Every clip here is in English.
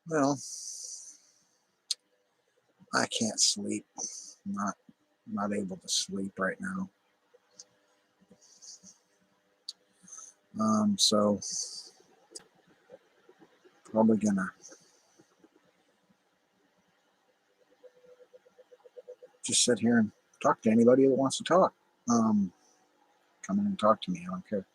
Well, I can't sleep. Not not able to sleep right now. So probably gonna just sit here and talk to anybody that wants to talk. Um, Come in and talk to me. I don't care.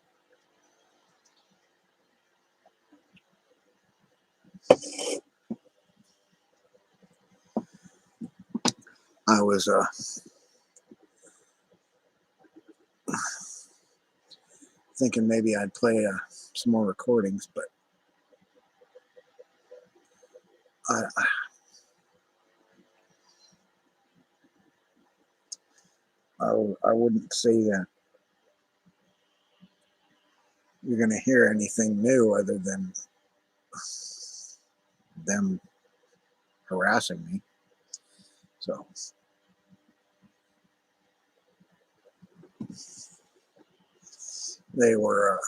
I was thinking maybe I'd play some more recordings, but I I wouldn't say that you're going to hear anything new other than them harassing me. So they were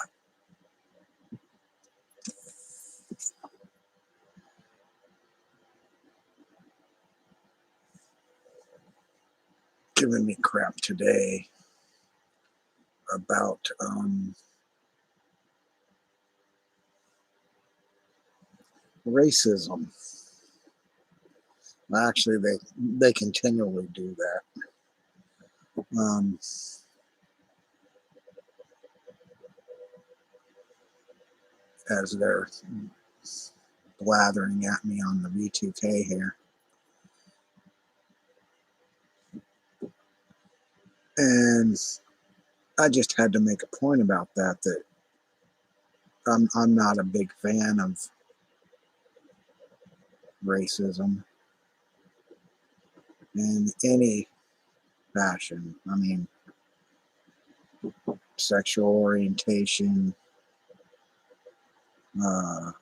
giving me crap today about racism. Actually, they continually do that. Um, as they're blathering at me on the V2K here. And I just had to make a point about that I'm not a big fan of racism in any fashion. I mean, sexual orientation, uh,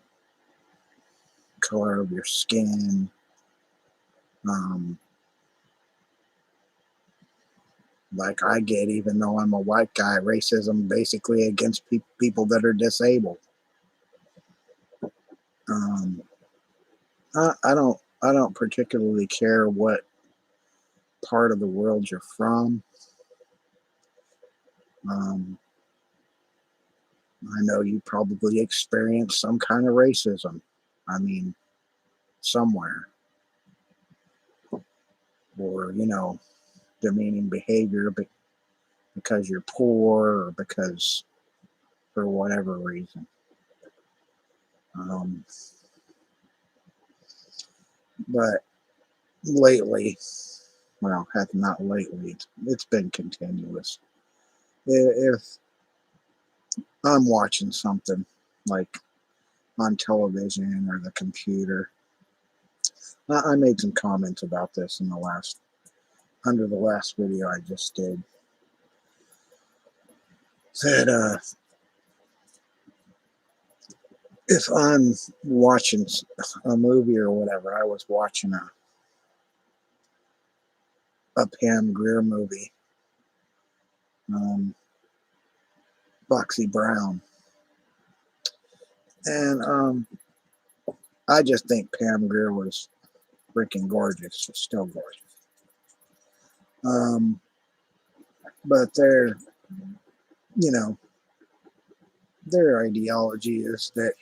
color of your skin, um, like I get, even though I'm a white guy, racism basically against people that are disabled. Um, I don't particularly care what part of the world you're from. Um, I know you probably experienced some kind of racism. I mean, somewhere, or demeaning behavior because you're poor or because for whatever reason. Um, but lately, well, not lately. It's been continuous. If I'm watching something like on television or the computer, I made some comments about this in the last under the last video I just did. Said if I'm watching a movie or whatever, I was watching a Pam Grier movie, um, Foxy Brown, and I just think Pam Grier was freaking gorgeous. She's still gorgeous. Um, but you know, their ideology is that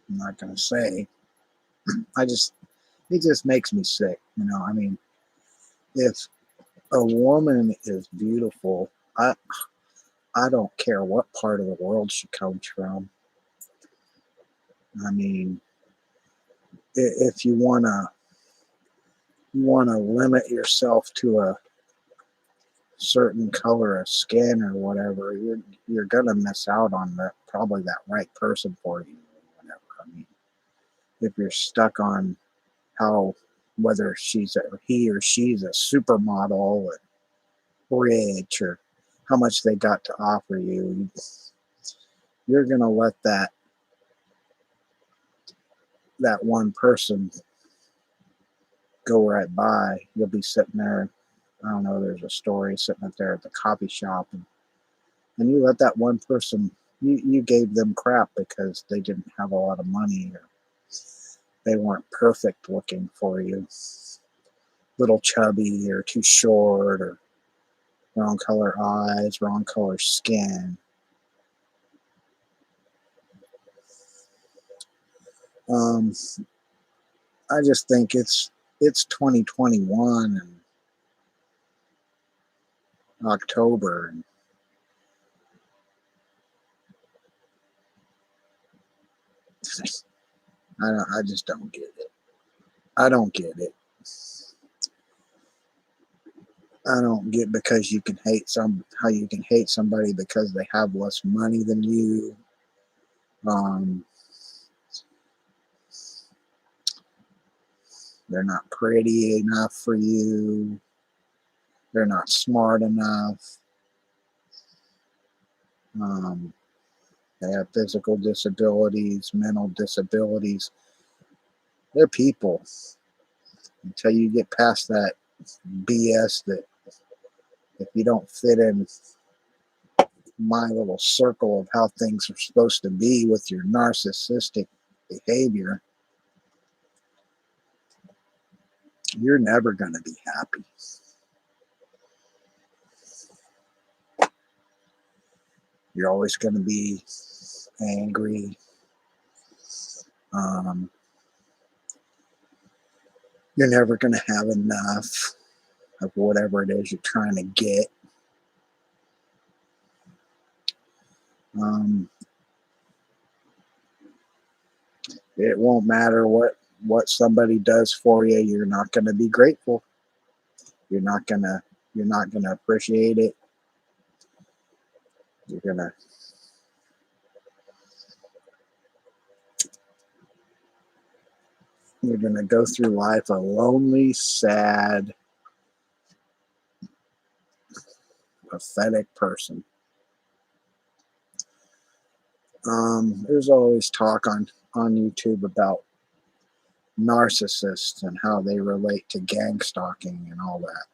I'm not going to say. I just it just makes me sick. I mean, if a woman is beautiful, I don't care what part of the world she comes from. I mean, if you wanna limit yourself to a certain color of skin or whatever, you're gonna miss out on probably that right person for you. Whatever. I mean, if you're stuck on how whether he or she's a supermodel or rich or how much they got to offer you, you're gonna let that one person go right by. You'll be sitting there. I don't know. There's a story sitting up there at the coffee shop, and you let that one person You gave them crap because they didn't have a lot of money, or they weren't perfect looking for you. Little chubby, or too short, or wrong color eyes, wrong color skin. Um, I just think it's 2021 and October, and I just don't get it. I don't get it. I don't get because you can hate how you can hate somebody because they have less money than you. Um, they're not pretty enough for you. They're not smart enough. Um, they have physical disabilities, mental disabilities. They're people. Until you get past that BS that if you don't fit in my little circle of how things are supposed to be with your narcissistic behavior, you're never going to be happy. You're always going to be angry. Um, you're never going to have enough of whatever it is you're trying to get. Um, it won't matter what somebody does for you. You're not going to be grateful. You're not gonna appreciate it. You're gonna go through life a lonely, sad, pathetic person. There's always talk on YouTube about narcissists and how they relate to gang stalking and all that.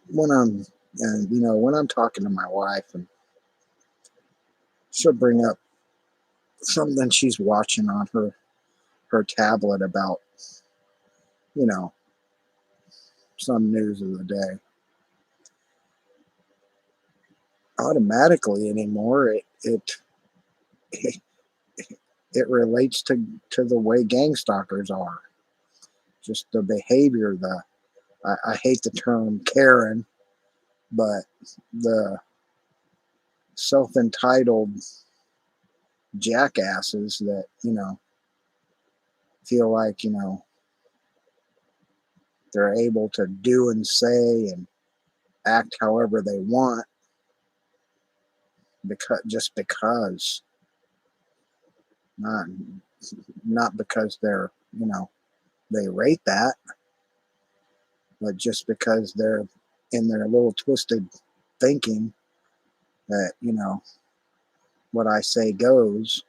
When I'm when I'm talking to my wife, and she'll bring up something she's watching on her tablet about you know some news of the day. Automatically anymore, it it relates to the way gang stalkers are. Just the behavior, I hate the term Karen, but the self-entitled jackasses that feel like they're able to do and say and act however they want because not not because they rate that, but just because they're in their little twisted thinking that what I say goes,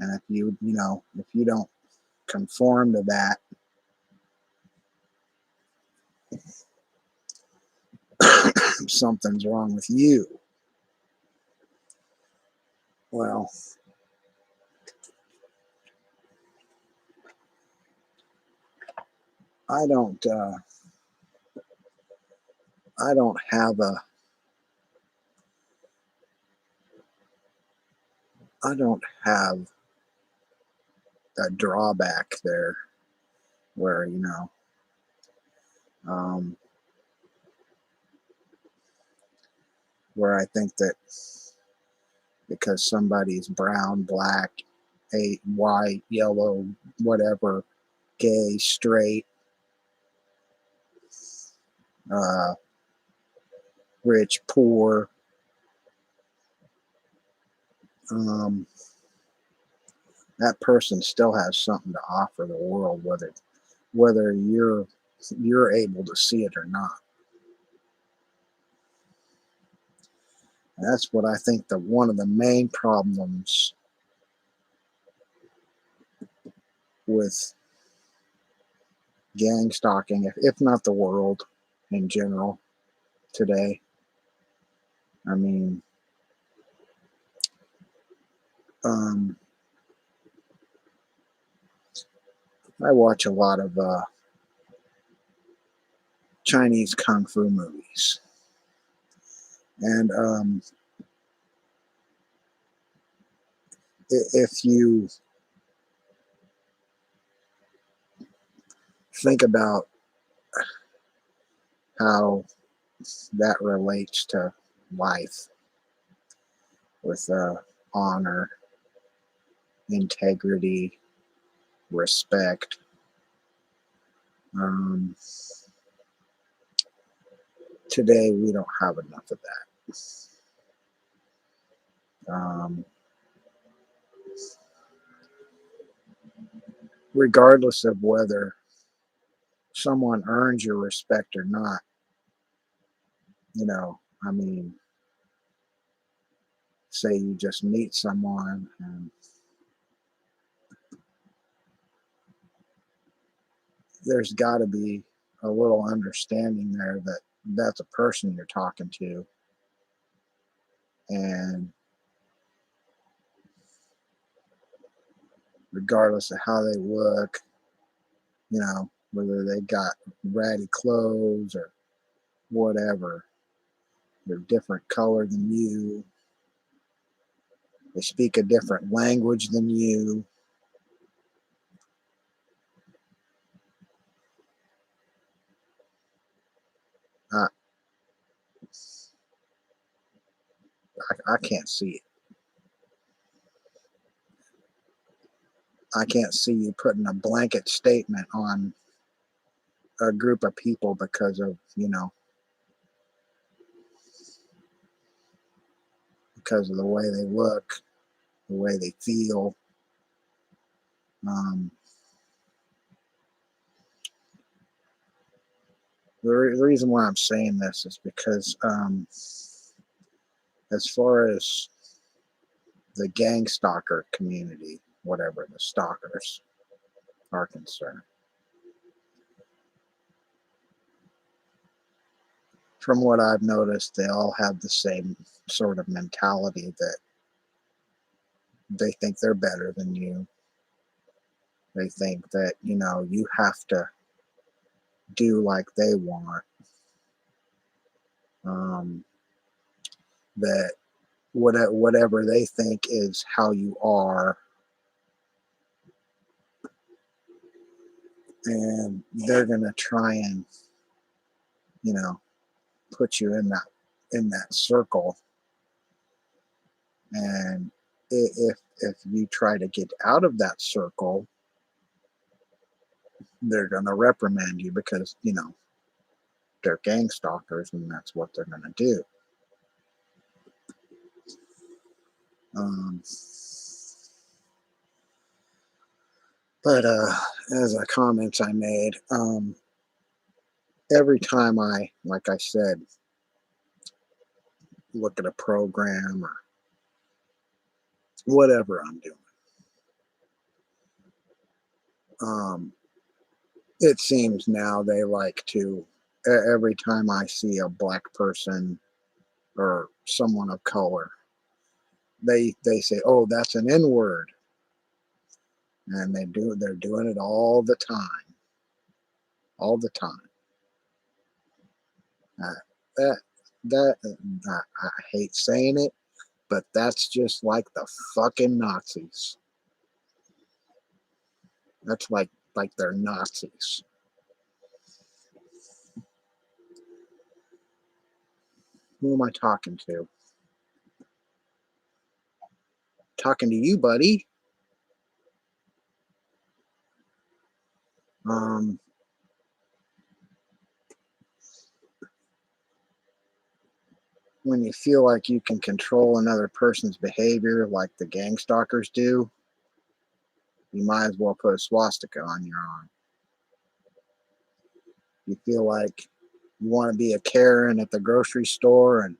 and if you don't conform to that, something's wrong with you. Well, I don't I don't have I don't have a drawback there where um, where I think that because somebody's brown, black, white, yellow, whatever, gay, straight, uh, rich, poor, um, that person still has something to offer the world, whether you're able to see it or not. And that's what I think that one of the main problems with gang stalking, if not the world in general today, I mean, um, I watch a lot of Chinese kung fu movies, and if you think about how that relates to life with honor, integrity, respect. Um, Today, we don't have enough of that. Um, Regardless of whether someone earns your respect or not, I mean, say you just meet someone and there's got to be a little understanding there that that's a person you're talking to, and regardless of how they look, whether they got ratty clothes or whatever, they're different color than you, they speak a different language than you. I, I can't see it. I can't see you putting a blanket statement on a group of people because of the way they look, the way they feel. Um, the reason why I'm saying this is because as far as the gang stalker community, whatever the stalkers are concerned, from what I've noticed, they all have the same sort of mentality that they think they're better than you. They think that, you have to do like they want. Um, that whatever they think is how you are, and they're gonna try and you know put you in that circle. And if you try to get out of that circle, they're gonna reprimand you because they're gang stalkers and that's what they're gonna do. um, but as a comment I made, every time like I said, look at a program or whatever I'm doing, um, it seems now they like to, every time I see a black person or someone of color, they say, oh, that's an n-word, and they're doing it all the time. uh, that that I hate saying it, but that's just like the fucking Nazis. That's like they're Nazis. Who am I talking to? Talking to you, buddy. um when you feel like you can control another person's behavior like the gang stalkers do, you might as well put a swastika on your arm. You feel like you want to be a Karen at the grocery store and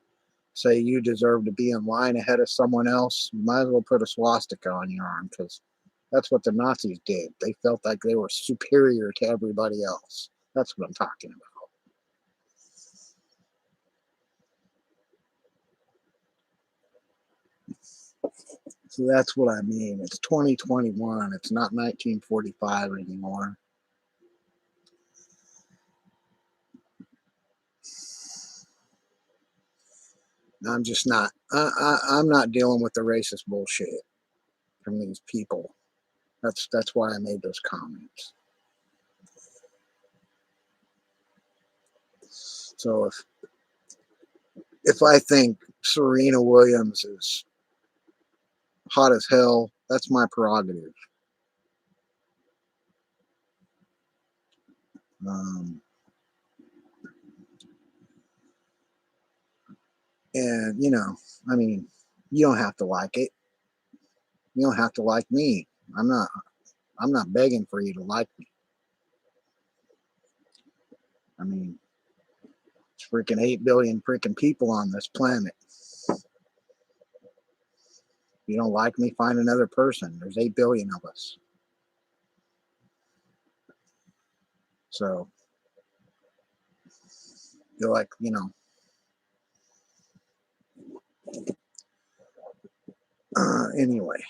say you deserve to be in line ahead of someone else, you might as well put a swastika on your arm, because that's what the Nazis did. They felt like they were superior to everybody else. That's what I'm talking about. So that's what I mean. It's 2021. It's not 1945 anymore. I'm just not. I'm not dealing with the racist bullshit from these people. That's why I made those comments. So if I think Serena Williams is hot as hell, that's my prerogative. Um, and I mean, you don't have to like it. You don't have to like me. I'm not. I'm not begging for you to like me. I mean, it's freaking 8 billion freaking people on this planet. If you don't like me, find another person. There's 8 billion of us. So you're like, anyway,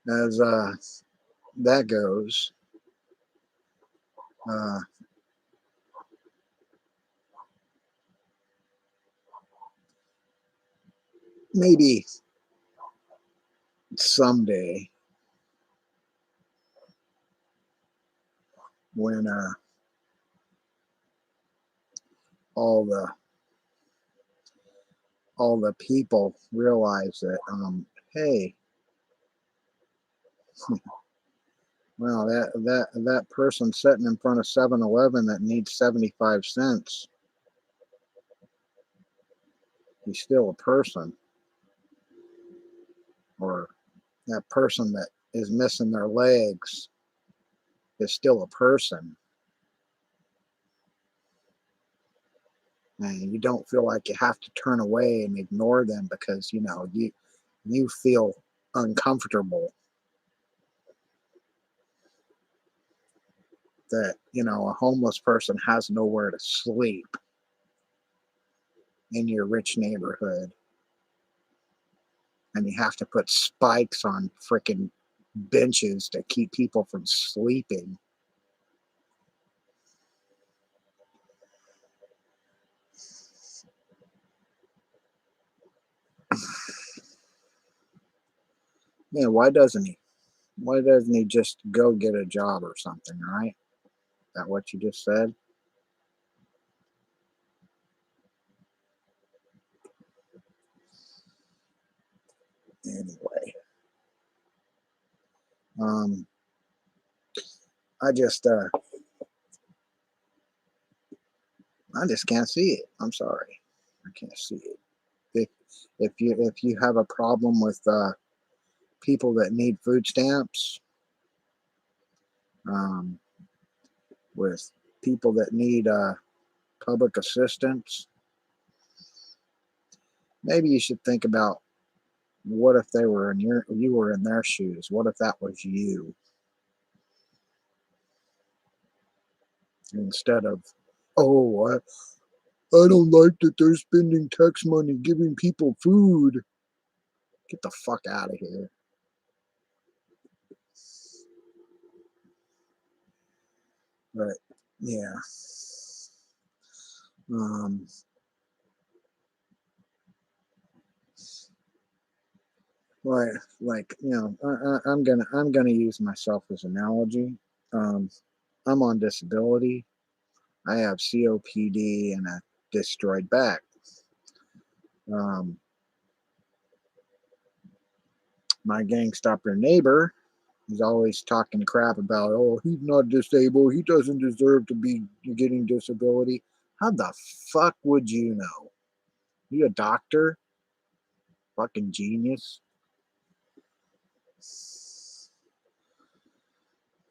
as that goes, uh, maybe someday when all the all the people realize that, hey, well, that person sitting in front of 7-Eleven that needs 75 cents, he's still a person. Or that person that is missing their legs is still a person. And you don't feel like you have to turn away and ignore them because you feel uncomfortable that a homeless person has nowhere to sleep in your rich neighborhood, and you have to put spikes on freaking benches to keep people from sleeping. Yeah, why doesn't he just go get a job or something, right? Is that what you just said? Anyway, um I just can't see it. I'm sorry. I can't see it. If if you have a problem with people that need food stamps, um, with people that need public assistance, maybe you should think about what if you were in their shoes? What if that was you instead of, oh, I don't like that they're spending tax money giving people food. Get the fuck out of here. But yeah, um, like I'm gonna use myself as an analogy. Um, I'm on disability. I have COPD and a destroyed back. Um, my gangstopper neighbor is always talking crap about, oh, he's not disabled. He doesn't deserve to be getting disability. How the fuck would you know? You a doctor? Fucking genius.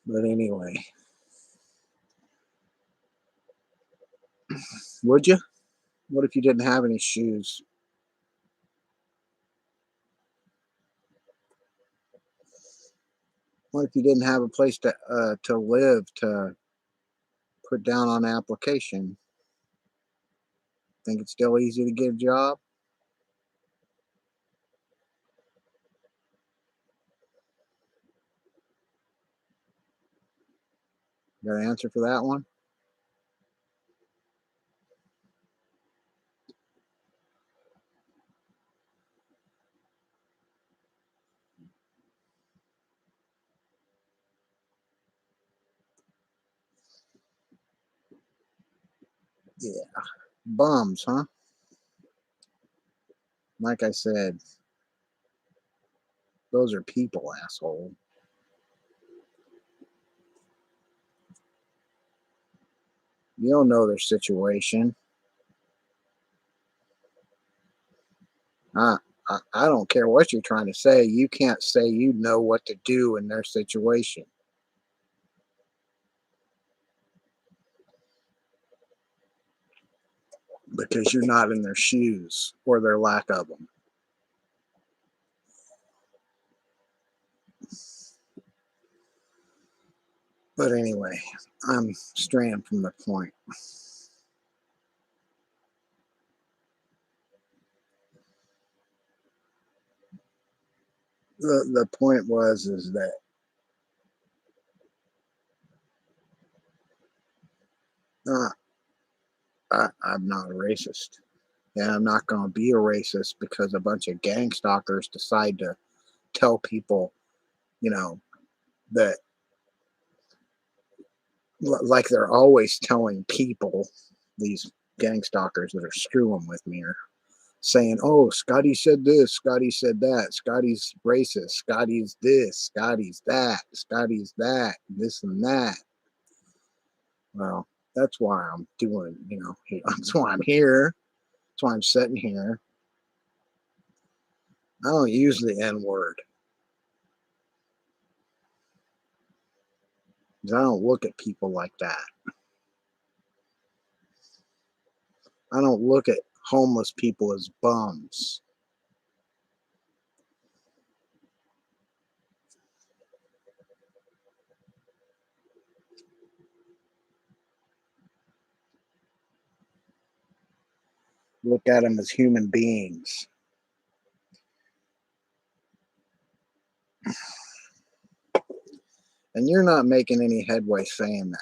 But anyway, would you? What if you didn't have any shoes? What if you didn't have a place to live, to put down on an application? Think it's still easy to get a job? Got an answer for that one? Yeah. Bums, huh? Like I said, those are people, asshole. You don't know their situation. I, I don't care what you're trying to say. You can't say you know what to do in their situation because you're not in their shoes or their lack of them. But anyway, I'm straying from the point. The point was is that uh, I'm not a racist. And I'm not going to be a racist because a bunch of gang stalkers decide to tell people, you know, that like they're always telling people, these gang stalkers that are screwing with me are saying, oh, Scotty said this, Scotty said that, Scotty's racist, Scotty's this, Scotty's that, Scotty's that, this and that. Well, that's why I'm doing, that's why I'm here. That's why I'm sitting here. I don't use the N word. I don't look at people like that. I don't look at homeless people as bums. Look at them as human beings. And you're not making any headway saying that.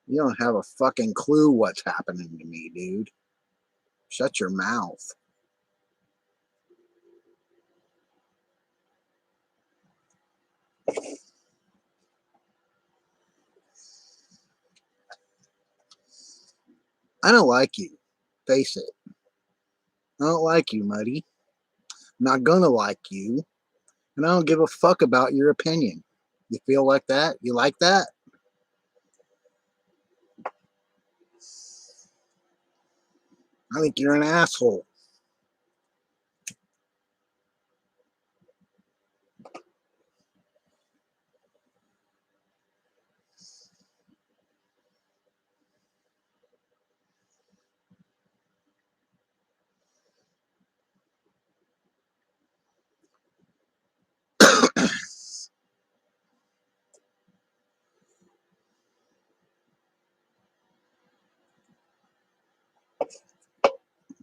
You don't have a fucking clue what's happening to me, dude. Shut your mouth. I don't like you. Face it. I don't like you, Muddy. I'm not gonna like you. And I don't give a fuck about your opinion. You feel like that? You like that? I think you're an asshole.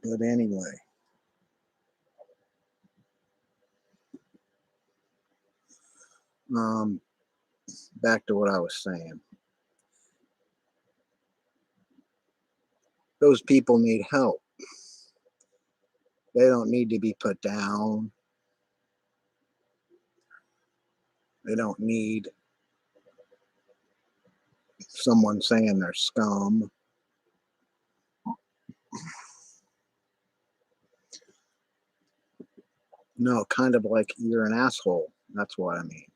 But anyway, um, back to what I was saying. Those people need help. They don't need to be put down. They don't need someone saying they're scum. No, kind of like you're an asshole. That's what I mean.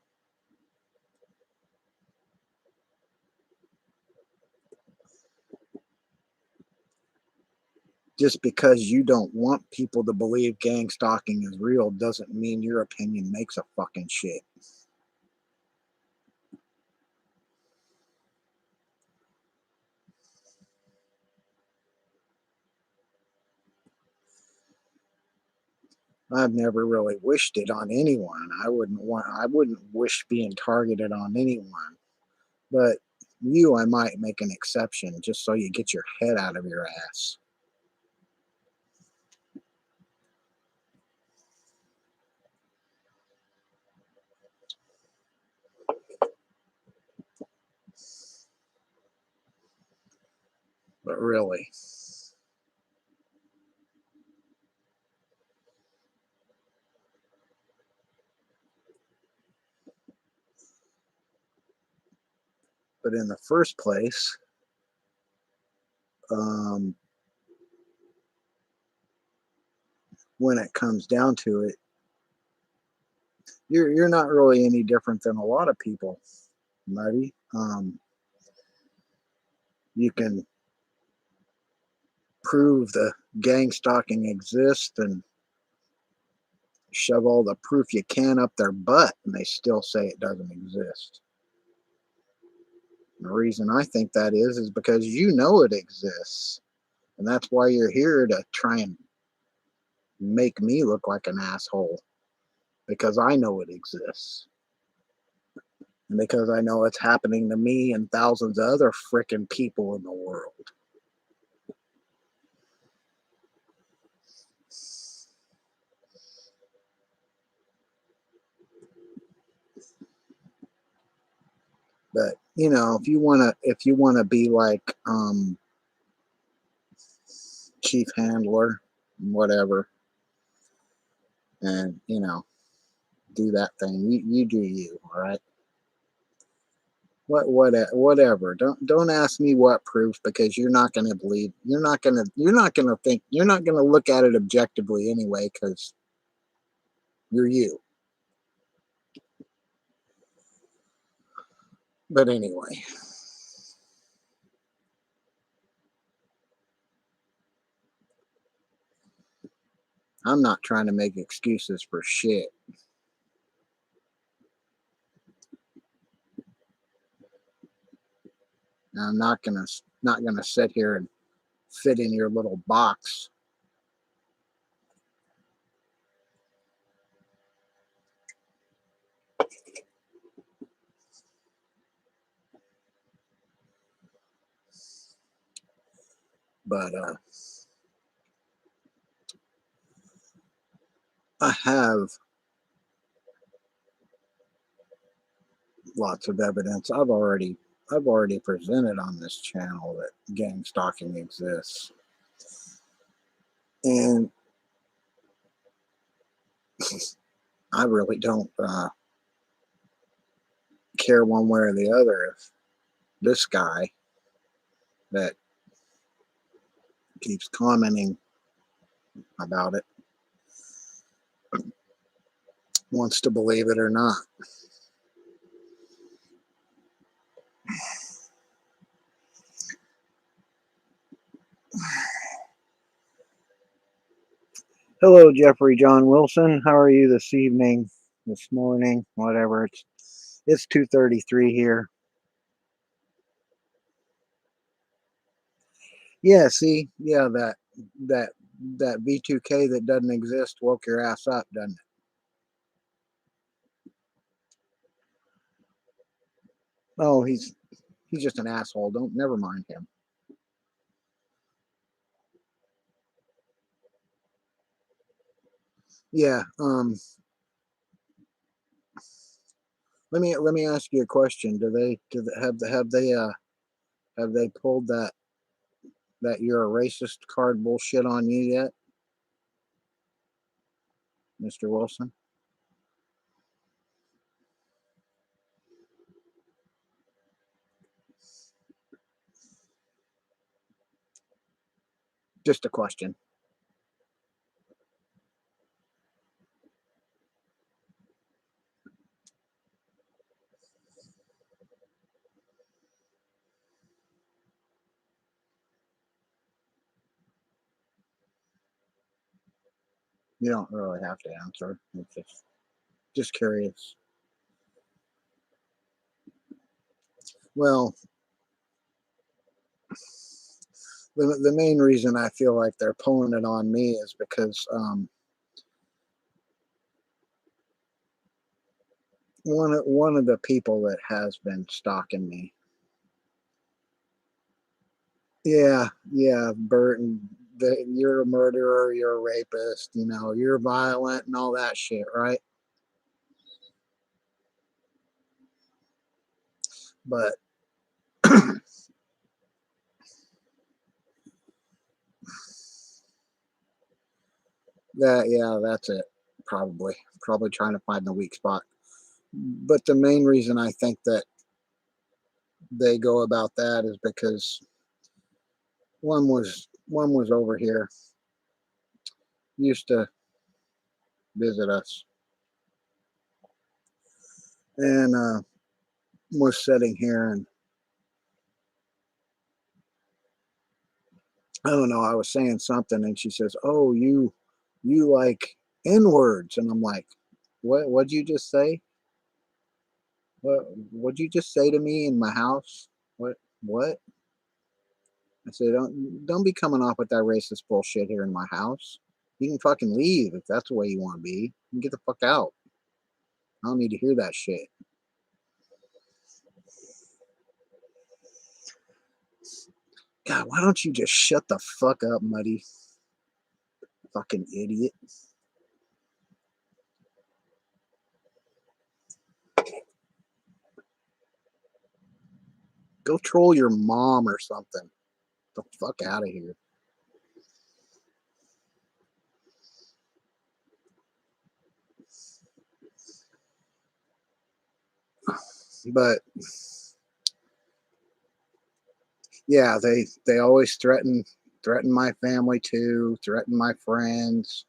Just because you don't want people to believe gang stalking is real doesn't mean your opinion makes a fucking shit. I've never really wished it on anyone. I wouldn't wish being targeted on anyone. But you, I might make an exception just so you get your head out of your ass. But really. But in the first place, when it comes down to it, you're not really any different than a lot of people, Muddy. You can prove the gang stalking exists and shove all the proof you can up their butt, and they still say it doesn't exist. And the reason I think that is because you know it exists, and that's why you're here to try and make me look like an asshole, because I know it exists. And because I know it's happening to me and thousands of other freaking people in the world. But if you wanna be like chief handler, whatever, and do that thing. You do you, all right? Whatever. Don't ask me what proof, because you're not gonna believe. You're not gonna think. You're not gonna look at it objectively anyway, because you're you. But anyway, I'm not trying to make excuses for shit. I'm not gonna sit here and fit in your little box. But I have lots of evidence. I've already presented on this channel that gang stalking exists. And I really don't care one way or the other if this guy that keeps commenting about it wants to believe it or not. Hello, Jeffrey John Wilson. How are you this evening, this morning, whatever? It's 2:33 here. Yeah, see, yeah, that that V2K that doesn't exist woke your ass up, doesn't it? Oh, he's just an asshole. Don't never mind him. Yeah. Let me ask you a question. Have they pulled that you're a racist card bullshit on you yet, Mr. Wilson? Just a question. You don't really have to answer. It's just curious. Well, the main reason I feel like they're pulling it on me is because one of the people that has been stalking me. Yeah, Burton. You're a murderer. You're a rapist. You're violent and all that shit, right? But Yeah, that's it. Probably trying to find the weak spot. But the main reason I think that they go about that is because one was over here, used to visit us, and was sitting here, and I don't know, I was saying something, and she says, "Oh, you like N words," and I'm like, What'd you just say? What'd you just say to me in my house? What? I said, don't be coming off with that racist bullshit here in my house. You can fucking leave if that's the way you want to be. You can get the fuck out. I don't need to hear that shit. God, why don't you just shut the fuck up, Muddy? Fucking idiot. Go troll your mom or something. Get the fuck out of here. But yeah, they always threaten my family too, threaten my friends.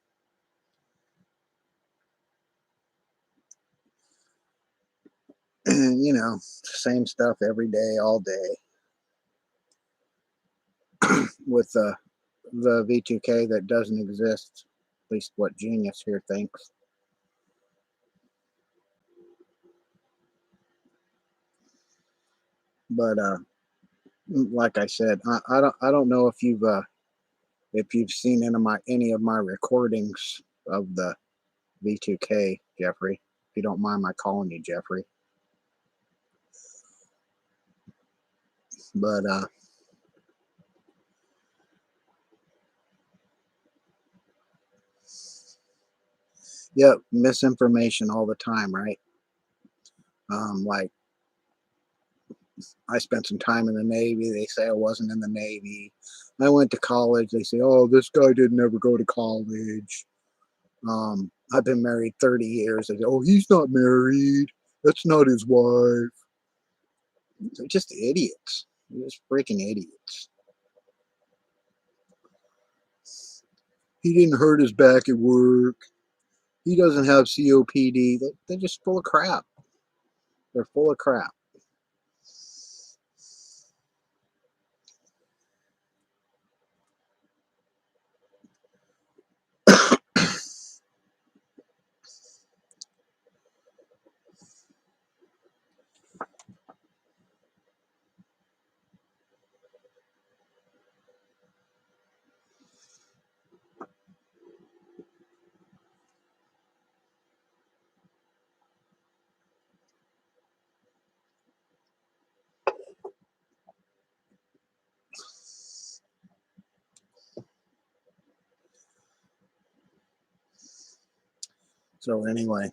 And same stuff every day, all day with the V2K that doesn't exist. At least what Genius here thinks. But like I said, I don't know if you've seen any of my recordings of the V2K, Jeffrey. If you don't mind my calling you Jeffrey. But yeah, misinformation all the time, right? Like I spent some time in the Navy. They say I wasn't in the Navy. I went to college. They say, oh, this guy didn't ever go to college. I've been married 30 years. They say, oh, he's not married. That's not his wife. They're just idiots. They're just freaking idiots. He didn't hurt his back at work. He doesn't have COPD. They're just full of crap. They're full of crap. So anyway,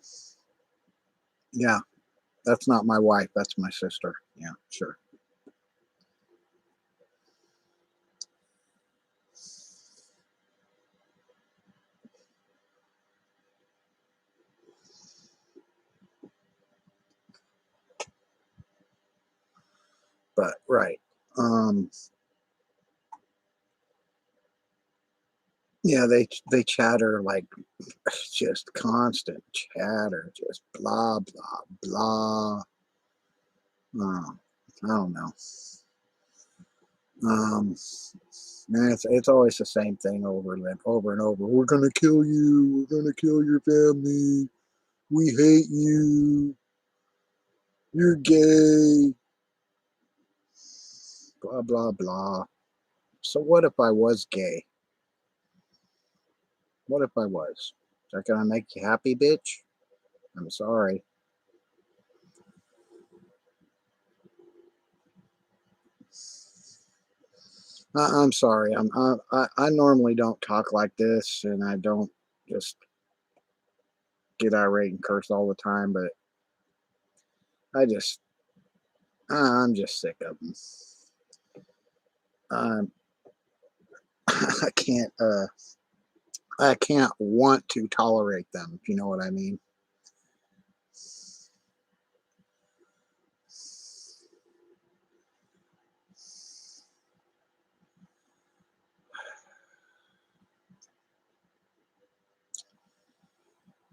yeah, that's not my wife. That's my sister. Yeah, sure. But right. Um, yeah, they chatter like just constant chatter, just blah blah blah. I don't know. Um, man, it's always the same thing over and over. We're gonna kill you. We're gonna kill your family. We hate you. You're gay. Blah blah blah. So what if I was gay? What if I was? Is that gonna make you happy, bitch? I'm sorry. I'm sorry. I normally don't talk like this, and I don't just get irate and curse all the time. But I just I'm just sick of them. Um, I can't. I can't want to tolerate them, if you know what I mean.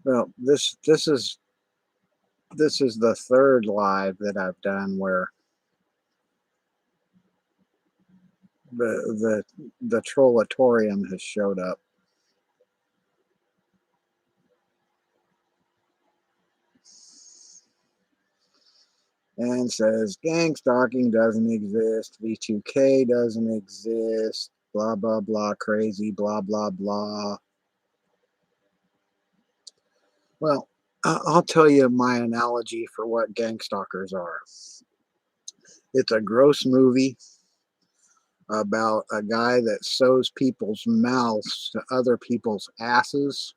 Well, this is the third live that I've done where the trollatorium has showed up and says gang stalking doesn't exist, V2K doesn't exist, blah blah blah, crazy, blah blah blah. Well, I'll tell you my analogy for what gang stalkers are. It's a gross movie about a guy that sews people's mouths to other people's asses.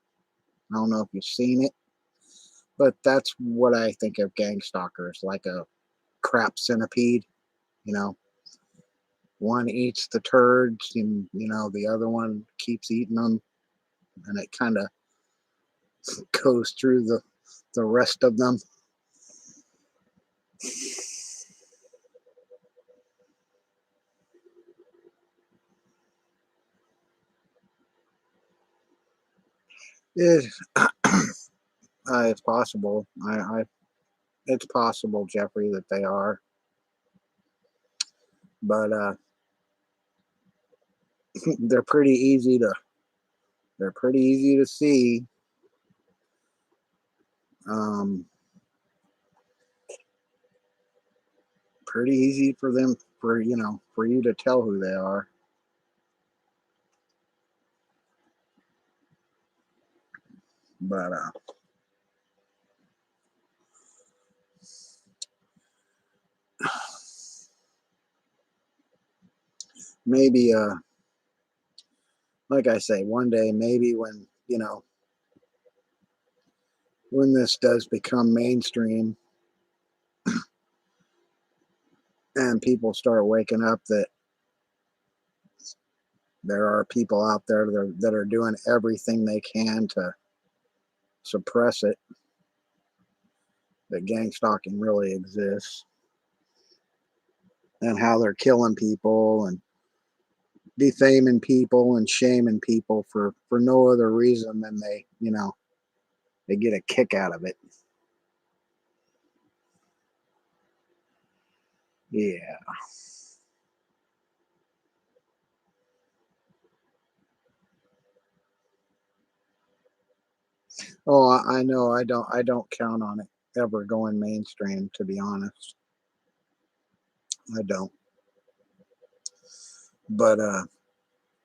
I don't know if you've seen it, but that's what I think of gang stalkers, like a crap centipede. You know, one eats the turds, and the other one keeps eating them, and it kind of goes through the rest of them. It, it's possible. It's possible, Jeffrey, that they are, but they're pretty easy to they're pretty easy to see. Um, Pretty easy for them for you to tell who they are. But maybe like I say, one day maybe when this does become mainstream and people start waking up that there are people out there that are doing everything they can to suppress it, that gang stalking really exists, and how they're killing people and defaming people and shaming people for no other reason than they get a kick out of it. Yeah. Oh, I know. I don't count on it ever going mainstream, to be honest. I don't. But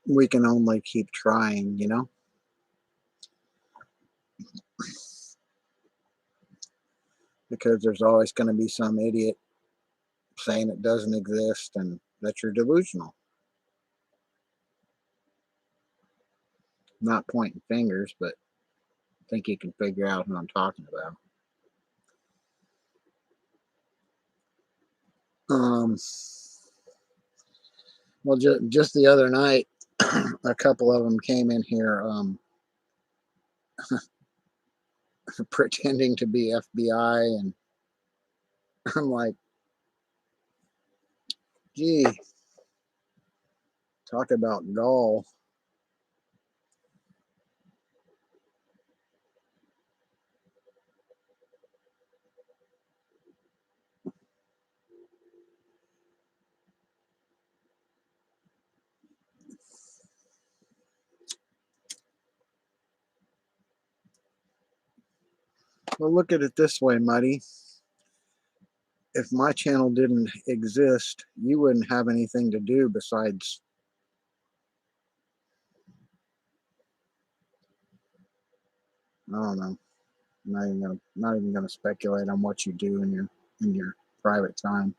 we can only keep trying, because there's always going to be some idiot saying it doesn't exist and that you're delusional. Not pointing fingers, but I think you can figure out who I'm talking about. Um, well, just the other night, a couple of them came in here pretending to be FBI, and I'm like, gee, talk about gall. Well, look at it this way, Muddy. If my channel didn't exist, you wouldn't have anything to do besides, I don't know. Not even gonna speculate on what you do in your private time.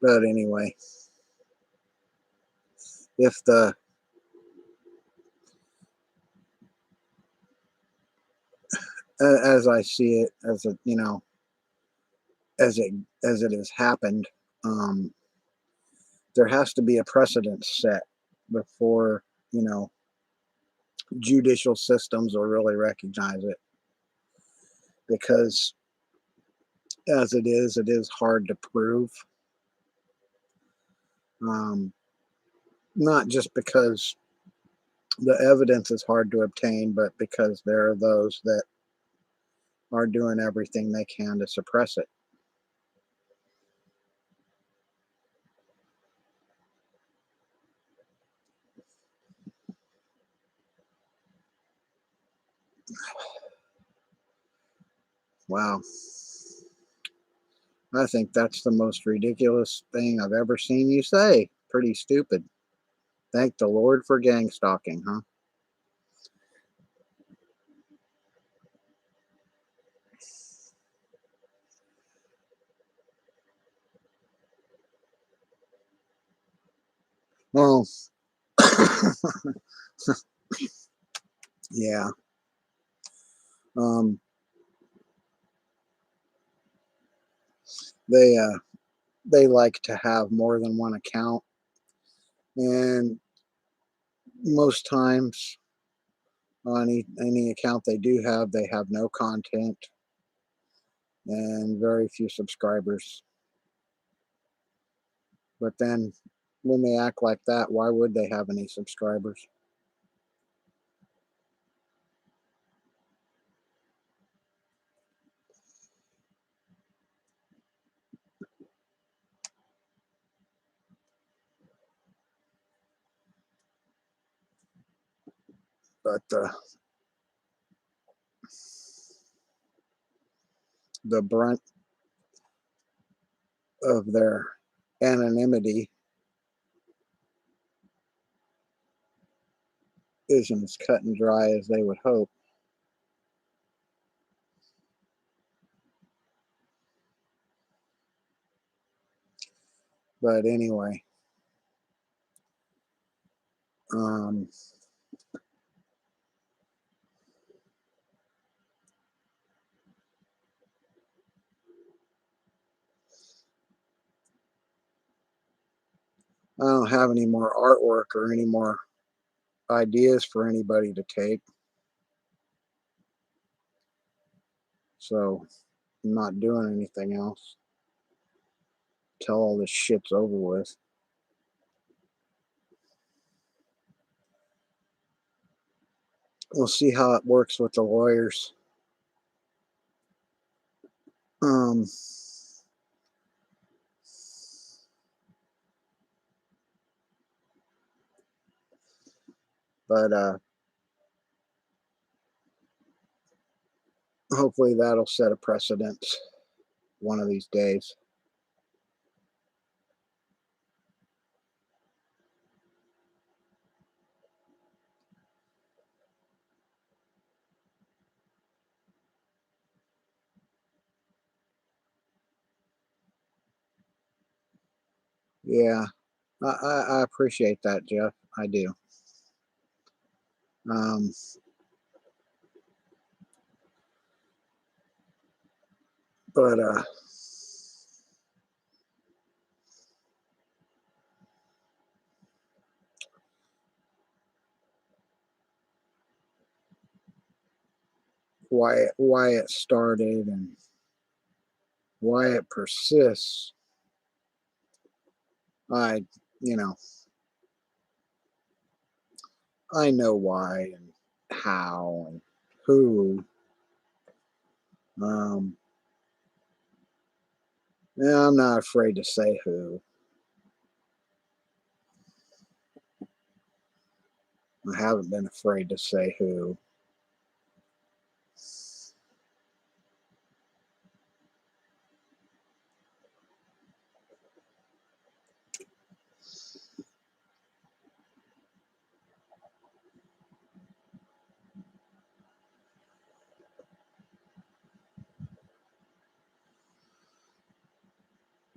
But anyway, if the as I see it, as it, you know, as it as it has happened, um, there has to be a precedent set before, you know, judicial systems will really recognize it, because as it is hard to prove. Um, Not just because the evidence is hard to obtain, but because there are those that are doing everything they can to suppress it. Wow. I think that's the most ridiculous thing I've ever seen you say. Pretty stupid. Thank the Lord for gang stalking, huh? Well, yeah. Um, they like to have more than one account, and most times on any account they do have, they have no content and very few subscribers. But then when they act like that, why would they have any subscribers? But the brunt of their anonymity isn't as cut and dry as they would hope. But anyway, um, I don't have any more artwork or any more ideas for anybody to take. So I'm not doing anything else till all this shit's over with. We'll see how it works with the lawyers. Um, but hopefully that'll set a precedent one of these days. Yeah, I appreciate that, Jeff. I do. Um, but why it started and why it persists, I you know I know why and how and who. Um, yeah, I'm not afraid to say who. I haven't been afraid to say who.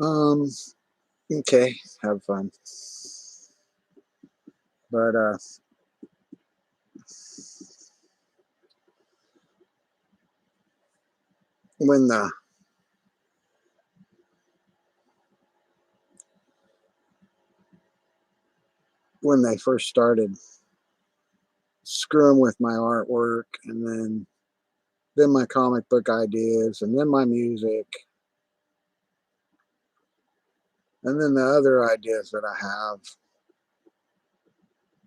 Um, okay, have fun. But when the when they first started screwing with my artwork, and then my comic book ideas, and then my music, and then the other ideas that I have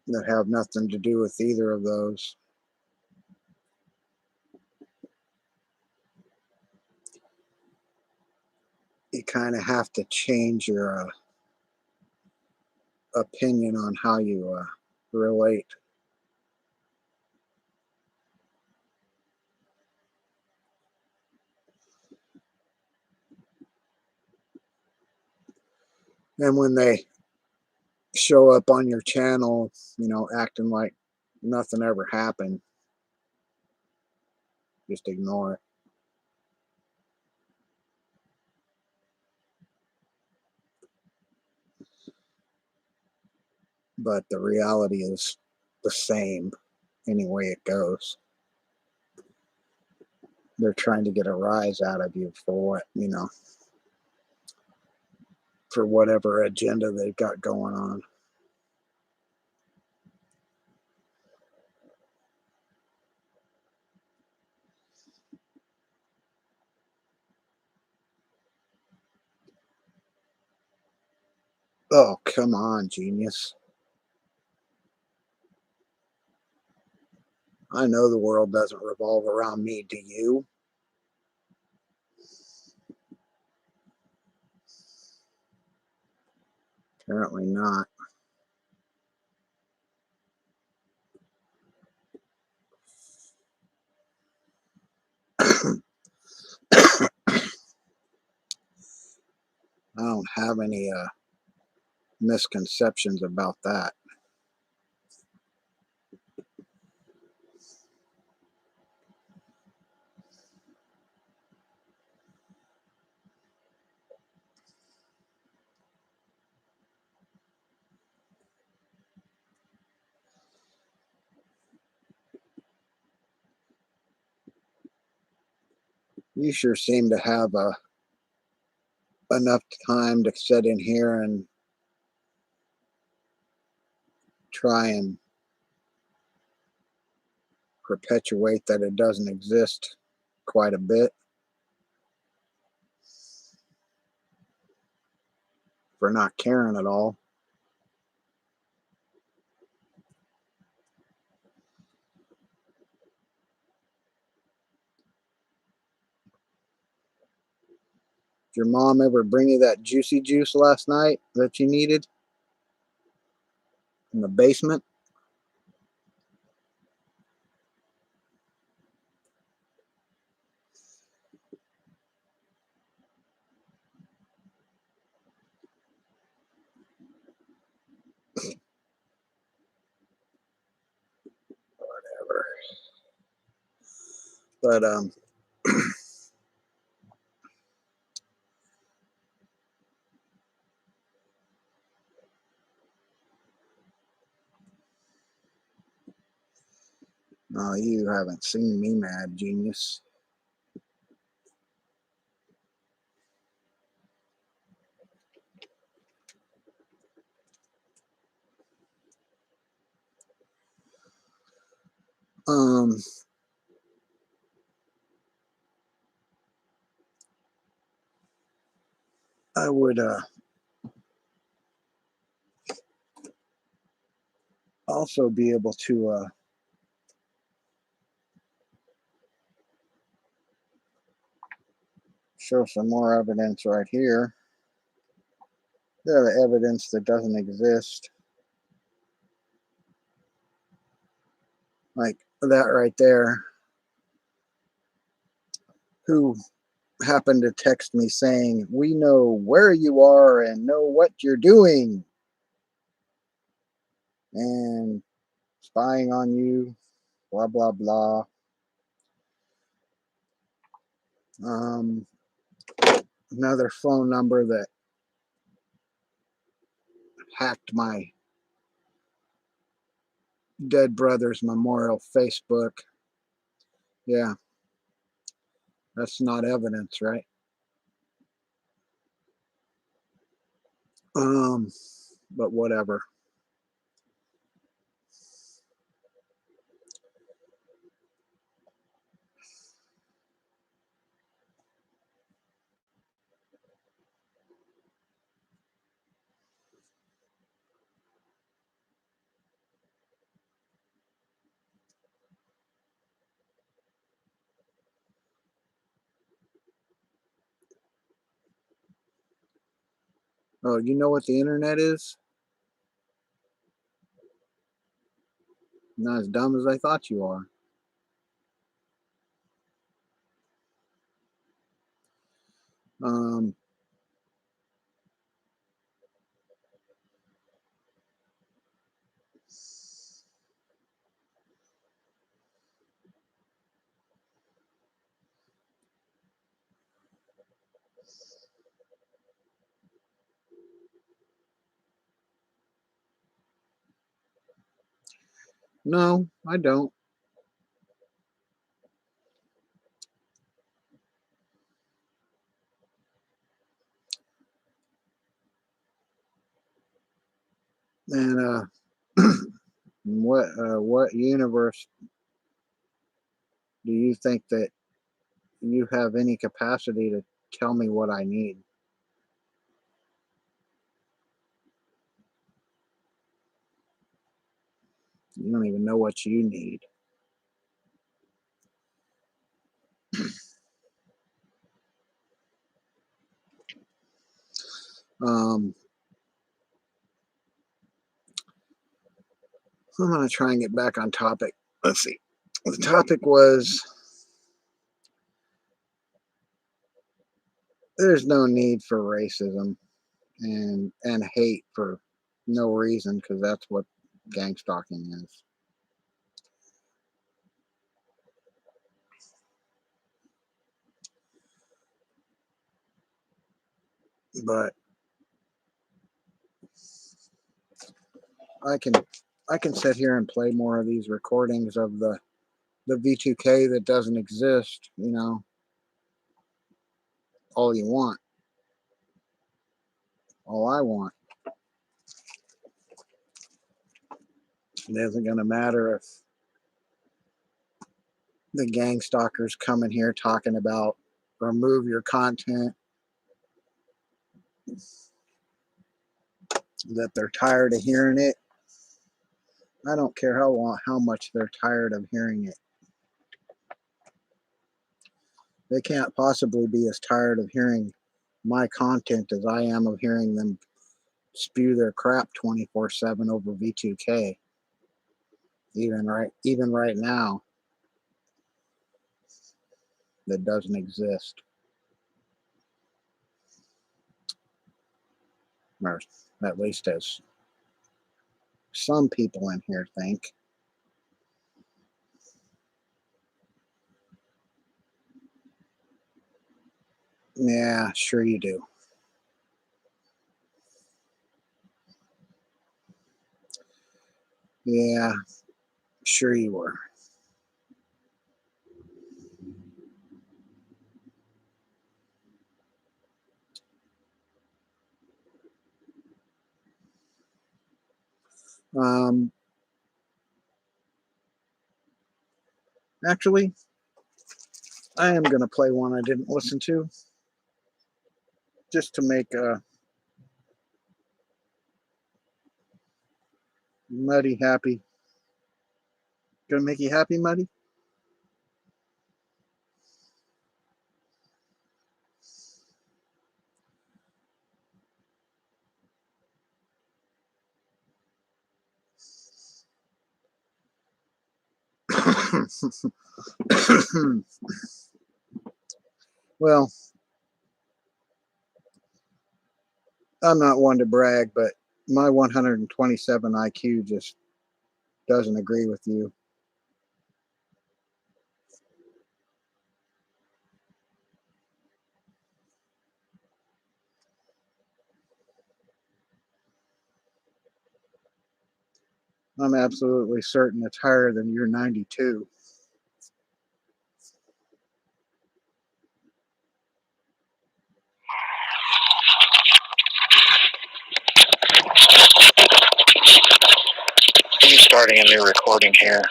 that have nothing to do with either of those. You kind of have to change your opinion on how you relate. And when they show up on your channel, acting like nothing ever happened, just ignore it. But the reality is the same any way it goes. They're trying to get a rise out of you for for whatever agenda they've got going on. Oh, come on, genius. I know the world doesn't revolve around me. Do you? Apparently not. I don't have any misconceptions about that. You sure seem to have enough time to sit in here and try and perpetuate that it doesn't exist quite a bit for not caring at all. Did your mom ever bring you that juicy juice last night that you needed in the basement? Whatever. But no, you haven't seen me mad, genius. Um, I would also be able to show some more evidence right here. They're the evidence that doesn't exist. Like that right there. Who happened to text me saying, "We know where you are and know what you're doing and spying on you, blah, blah, blah." Um, Another phone number that hacked my dead brother's memorial Facebook. Yeah. That's not evidence, right? Um, but whatever. Oh, you know what the internet is? Not as dumb as I thought you are. Um, no, I don't. And what universe do you think that you have any capacity to tell me what I need? You don't even know what you need. Um, I'm gonna try and get back on topic. Let's see. The topic was there's no need for racism and hate for no reason because that's what gang stalking is. But I can I can sit here and play more of these recordings of the V2K that doesn't exist. All you want, all I want. It isn't gonna matter if the gang stalkers come in here talking about remove your content, that they're tired of hearing it. I don't care how much they're tired of hearing it. They can't possibly be as tired of hearing my content as I am of hearing them spew their crap 24/7 over V2K. Even right now, that doesn't exist, or at least as some people in here think. Yeah, sure you do. Yeah, sure you were. Um, Actually, I am gonna play one I didn't listen to just to make Muddy happy. Gonna make you happy, Muddy? Well, I'm not one to brag, but my 127 IQ just doesn't agree with you. I'm absolutely certain it's higher than your 92. I'm starting a new recording here.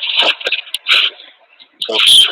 Oops.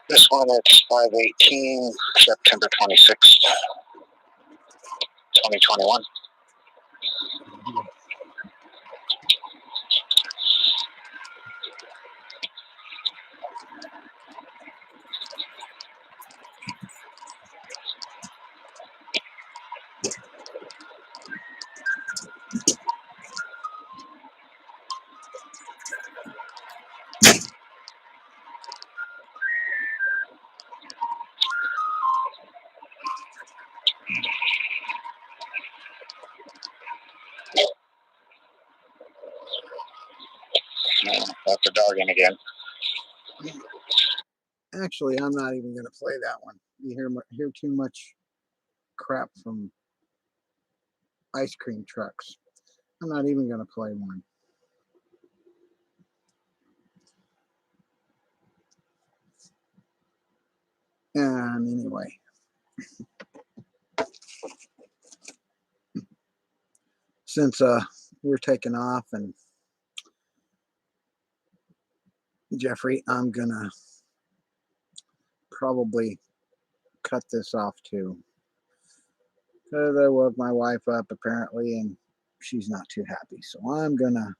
This one, it's 5/18, September 26th, 2021. That's the dog in again. Actually, I'm not even going to play that one. You hear too much crap from ice cream trucks. I'm not even going to play one. Anyway. Since we're taking off, and Jeffrey, I'm going to probably cut this off too. Because I woke my wife up apparently, and she's not too happy. So I'm gonna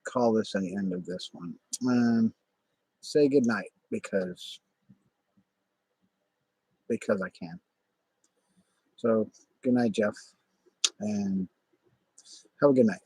call this an end of this one. Say good night because I can. So good night, Jeff, and have a good night.